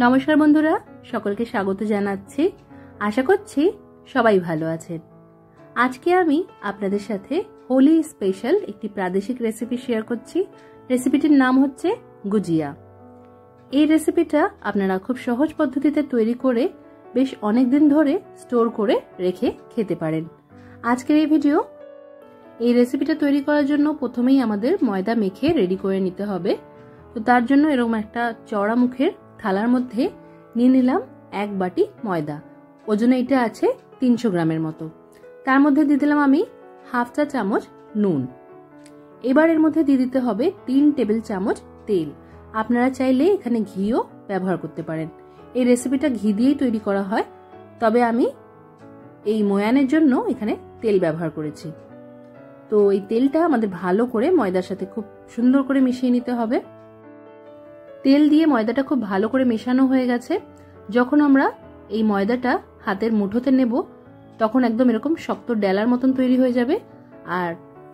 নমস্কার বন্ধুরা, সকলকে স্বাগত জানাচ্ছি। আশা করছি সবাই ভালো আছেন। আজকে আমি আপনাদের সাথে হোলি স্পেশাল একটি প্রাদেশিক রেসিপি শেয়ার করছি। রেসিপিটির নাম হচ্ছে গুজিয়া। এই রেসিপিটা আপনারা খুব সহজ পদ্ধতিতে তৈরি করে বেশ অনেক দিন ধরে স্টোর করে রেখে খেতে পারেন। আজকের এই রেসিপিটা তৈরি করার জন্য প্রথমেই আমাদের ময়দা মেখে রেডি করে নিতে হবে। তো তার জন্য এরকম একটা চওড়া মুখের থালার মধ্যে নিয়ে নিলাম 1 বাটি ময়দা। ওজনে এটা আছে 300 গ্রামের মতো। তার মধ্যে দিয়ে দিলাম আমি হাফ চা চামচ নুন। এবার এর মধ্যে দিয়ে দিতে হবে 3 টেবিল চামচ তেল। আপনারা চাইলে এখানে ঘিও ব্যবহার করতে পারেন। এই রেসিপিটা ঘি দিয়েই তৈরি করা হয়, তবে আমি এই ময়ানের জন্য এখানে তেল ব্যবহার করেছি। তো এই তেলটা আমাদের ভালো করে ময়দার সাথে খুব সুন্দর করে মিশিয়ে নিতে হবে। তেল দিয়ে ময়দাটা খুব ভালো করে মেশানো হয়ে গেছে। যখন আমরা এই ময়দাটা হাতের মুঠোতে নেব তখন একদম এরকম শক্ত ডেলার মতন তৈরি হয়ে যাবে। আর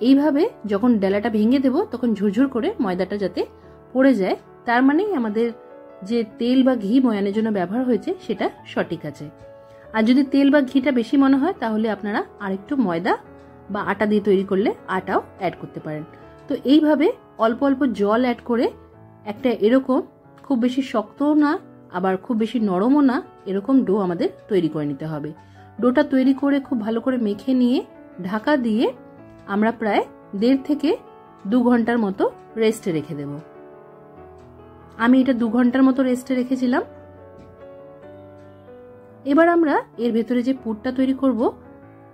এইভাবে যখন ডেলাটা ভেঙে দেব তখন ঝুরঝুর করে ময়দাটা যাতে পড়ে যায়, তার মানেই আমাদের যে তেল বা ঘি ময়ানের জন্য ব্যবহার হয়েছে সেটা সঠিক আছে। আর যদি তেল বা ঘিটা বেশি মনে হয় তাহলে আপনারা আরেকটু ময়দা বা আটা দিয়ে তৈরি করলে আটাও অ্যাড করতে পারেন। তো এইভাবে অল্প অল্প জল অ্যাড করে একটা এরকম খুব বেশি শক্তও না আবার খুব বেশি নরমও না এরকম ডো আমাদের তৈরি করে নিতে হবে। ডোটা তৈরি করে খুব ভালো করে মেখে নিয়ে ঢাকা দিয়ে আমরা প্রায় 1.5 থেকে 2 ঘন্টার মতো রেস্টে রেখে দেব। আমি এটা 2 ঘন্টার মতো রেস্টে রেখেছিলাম। এবার আমরা এর ভেতরে যে পুরটা তৈরি করব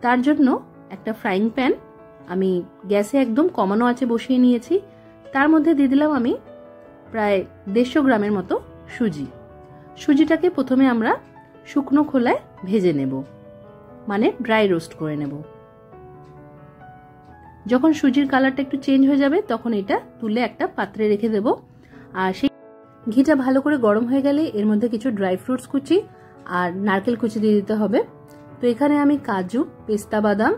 তার জন্য একটা ফ্রাইং প্যান আমি গ্যাসে একদম কমানো আঁচে বসিয়ে নিয়েছি। তার মধ্যে দিয়ে দিলাম আমি প্রায় 150 গ্রামের মতো সুজি। সুজিটাকে প্রথমে আমরা শুকনো খোলায় ভেজে নেব, মানে ড্রাই রোস্ট করে নেব। যখন সুজির কালারটা একটু চেঞ্জ হয়ে যাবে তখন এটা তুলে একটা পাত্রে রেখে দেব। আর সেই ঘিটা ভালো করে গরম হয়ে গেলে এর মধ্যে কিছু ড্রাই ফ্রুটস কুচি আর নারকেল কুচি দিয়ে দিতে হবে। তো এখানে আমি কাজু, পেস্তা বাদাম,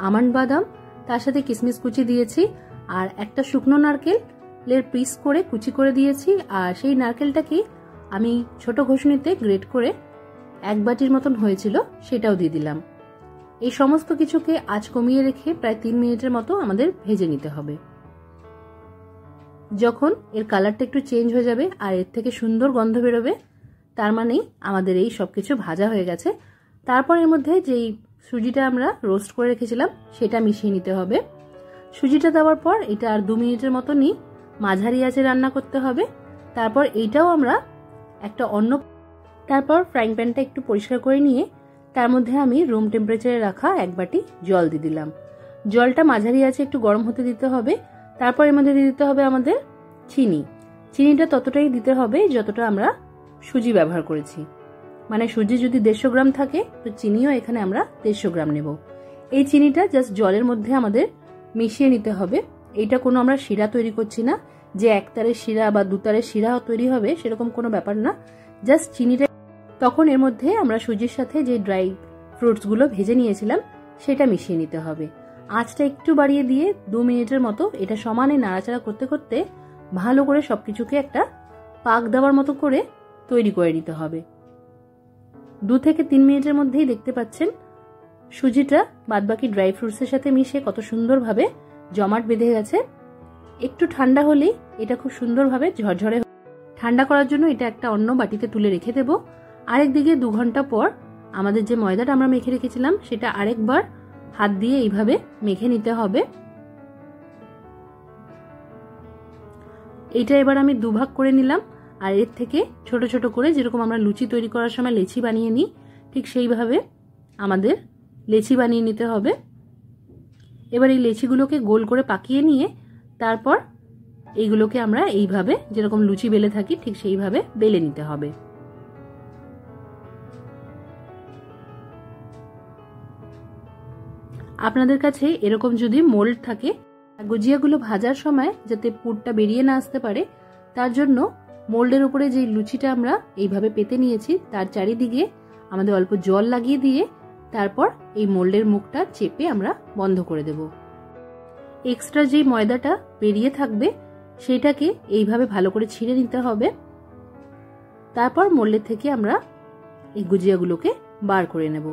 আমন্ড বাদাম, তার সাথে কিশমিশ কুচি দিয়েছি আর একটা শুকনো নারকেলের পিস করে কুচি করে দিয়েছি। আর সেই নারকেলটাকে আমি ছোট ঘষণিতে গ্রেট করে 1 বাটির মতন হয়েছিল সেটাও দিয়ে দিলাম। এই সমস্ত কিছুকে আঁচ কমিয়ে রেখে প্রায় 3 মিনিটের মতো আমাদের ভেজে নিতে হবে। যখন এর কালারটা একটু চেঞ্জ হয়ে যাবে আর এর থেকে সুন্দর গন্ধ বেরোবে তার মানেই আমাদের এই সবকিছু ভাজা হয়ে গেছে। তারপর এর মধ্যে যেই সুজিটা আমরা রোস্ট করে রেখেছিলাম সেটা মিশিয়ে নিতে হবে। সুজিটা দেওয়ার পর এটা আর 2 মিনিটের মতনই মাঝারি আঁচে রান্না করতে হবে। তারপর এইটাও আমরা তারপর ফ্রাইং প্যানটা একটু পরিষ্কার করে নিয়ে তার মধ্যে আমি রুম টেম্পারেচারে রাখা 1 বাটি জল দিয়ে দিলাম। জলটা মাঝারি আঁচে একটু গরম হতে দিতে হবে। তারপর এর মধ্যে দিয়ে দিতে হবে আমাদের চিনিটা ততটাই দিতে হবে যতটা আমরা সুজি ব্যবহার করেছি। মানে সুজি যদি 150 গ্রাম থাকে তো চিনিও এখানে আমরা 150 গ্রাম নেব। এই চিনিটা জাস্ট জলের মধ্যে আমাদের মিশিয়ে নিতে হবে। এইটা কোনো আমরা শিরা তৈরি করছি না যে 1 তারের শিরা বা 2 তারের শিরা তৈরি হবে, সেরকম কোনো ব্যাপার না। জাস্ট চিনিটা তখন এর মধ্যে আমরা সুজির সাথে যে ড্রাই ফ্রুটসগুলো ভেজে নিয়েছিলাম সেটা মিশিয়ে নিতে হবে। আঁচটা একটু বাড়িয়ে দিয়ে 2 মিনিটের মতো এটা সমানে নাড়াচাড়া করতে করতে ভালো করে সবকিছুকে একটা পাক দেওয়ার মতো করে তৈরি করে নিতে হবে। 2 থেকে 3 মিনিটের মধ্যেই দেখতে পাচ্ছেন সুজিটা বাদবাকি ড্রাই ফ্রুটসের সাথে মিশে কত সুন্দরভাবে জমাট বেঁধে গেছে। একটু ঠান্ডা হলেই এটা খুব সুন্দরভাবে ঝরঝরে। ঠান্ডা করার জন্য এটা একটা অন্য বাটিতে তুলে রেখে দেব। আরেকদিকে 2 ঘন্টা পর আমাদের যে ময়দাটা আমরা মেখে রেখেছিলাম সেটা আরেকবার হাত দিয়ে এইভাবে মেখে নিতে হবে। এইটা এবার আমি 2 ভাগ করে নিলাম। আর এর থেকে ছোট ছোট করে যেরকম আমরা লুচি তৈরি করার সময় লেচি বানিয়ে নিই ঠিক সেইভাবে আমাদের লেচি বানিয়ে নিতে হবে। এবার এই লেচিগুলোকে গোল করে পাকিয়ে নিয়ে তারপর এইগুলোকে আমরা এইভাবে যেরকম লুচি বেলে থাকি ঠিক সেইভাবে বেলে নিতে হবে। আপনাদের কাছে এরকম যদি মোল্ড থাকে, গুজিয়াগুলো ভাজার সময় যাতে পুরটা বেরিয়ে না আসতে পারে তার জন্য মোল্ডের উপরে যে লুচিটা আমরা এইভাবে পেতে নিয়েছি তার চারিদিকে আমাদের অল্প জল লাগিয়ে দিয়ে তারপর এই মোল্ডের মুখটা চেপে আমরা বন্ধ করে দেব। এক্সট্রা যে ময়দাটা বেরিয়ে থাকবে সেটাকে এইভাবে ভালো করে ছিঁড়ে নিতে হবে। তারপর মোল্ডের থেকে আমরা এই গুজিয়াগুলোকে বার করে নেব।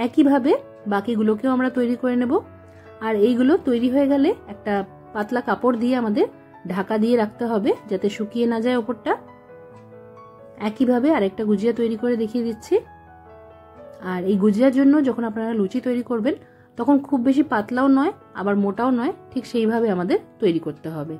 একইভাবে বাকিগুলোকেও আমরা তৈরি করে নেব। আর এইগুলো তৈরি হয়ে গেলে একটা পাতলা কাপড় দিয়ে আমাদের ঢাকা দিয়ে রাখতে হবে যাতে শুকিয়ে না যায় ওপরটা। একইভাবে আরেকটা গুজিয়া তৈরি করে দেখিয়ে দিচ্ছি। আর এই গুজিয়ার জন্য যখন আপনারা লুচি তৈরি করবেন তখন খুব বেশি পাতলাও নয় আবার মোটাও নয়, ঠিক সেইভাবে আমাদের তৈরি করতে হবে।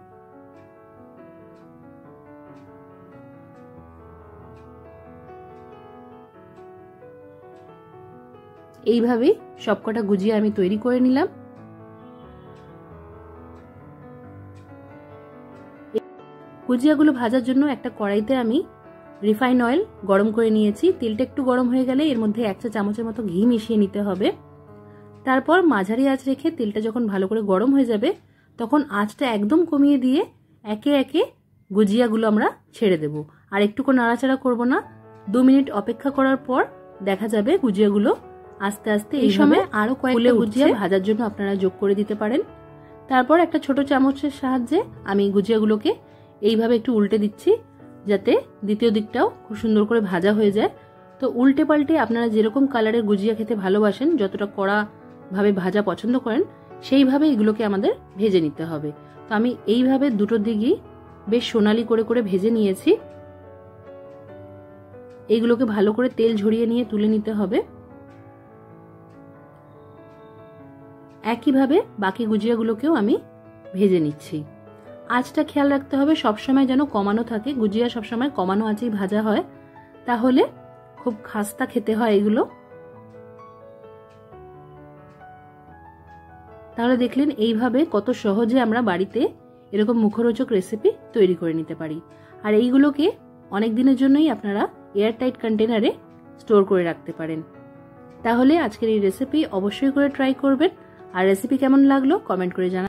এইভাবেই সবকটা গুজিয়া আমি তৈরি করে নিলাম। গুজিয়াগুলো ভাজার জন্য একটা কড়াইতে আমি রিফাইন অয়েল গরম করে নিয়েছি। তেলটা একটু গরম হয়ে গেলে এর মধ্যে 1 চা চামচের মতো ঘি মিশিয়ে নিতে হবে। তারপর মাঝারি আঁচ রেখে তেলটা যখন ভালো করে গরম হয়ে যাবে তখন আঁচটা একদম কমিয়ে দিয়ে একে একে গুজিয়াগুলো আমরা ছেড়ে দেব। আর একটুকু নাড়াচাড়া করব না। 2 মিনিট অপেক্ষা করার পর দেখা যাবে গুজিয়াগুলো আস্তে আস্তে এই সময় আরো কয়েকটা গুজিয়া ভাজার জন্য আপনারা যোগ করে দিতে পারেন। তারপর একটা ছোট চামচের সাহায্যে আমি গুজিয়াগুলোকে এইভাবে একটু উল্টে দিচ্ছি যাতে দ্বিতীয় দিকটাও খুব সুন্দর করে ভাজা হয়ে যায়। তো উল্টে পাল্টে আপনারা যেরকম কালারের গুজিয়া খেতে ভালোবাসেন, যতটা কড়া ভাবে ভাজা পছন্দ করেন, সেইভাবে এগুলোকে আমাদের ভেজে নিতে হবে। তো আমি এইভাবে দুটো দিকই বেশ সোনালি করে করে ভেজে নিয়েছি। এইগুলোকে ভালো করে তেল ঝরিয়ে নিয়ে তুলে নিতে হবে। একইভাবে বাকি গুজিয়াগুলোকেও আমি ভেজে নিচ্ছি। আঁচটা খেয়াল রাখতে হবে সবসময় যেন কমানো থাকে। গুজিয়া সবসময় কমানো আঁচেই ভাজা হয়, তাহলে খুব খাস্তা খেতে হয় এগুলো। তাহলে দেখলেন এইভাবে কত সহজে আমরা বাড়িতে এরকম মুখরোচক রেসিপি তৈরি করে নিতে পারি। আর এইগুলোকে অনেক দিনের জন্যই আপনারা এয়ারটাইট কন্টেনারে স্টোর করে রাখতে পারেন। তাহলে আজকের এই রেসিপি অবশ্যই করে ট্রাই করবেন। আর রেসিপি কেমন লাগলো কমেন্ট করে জানান।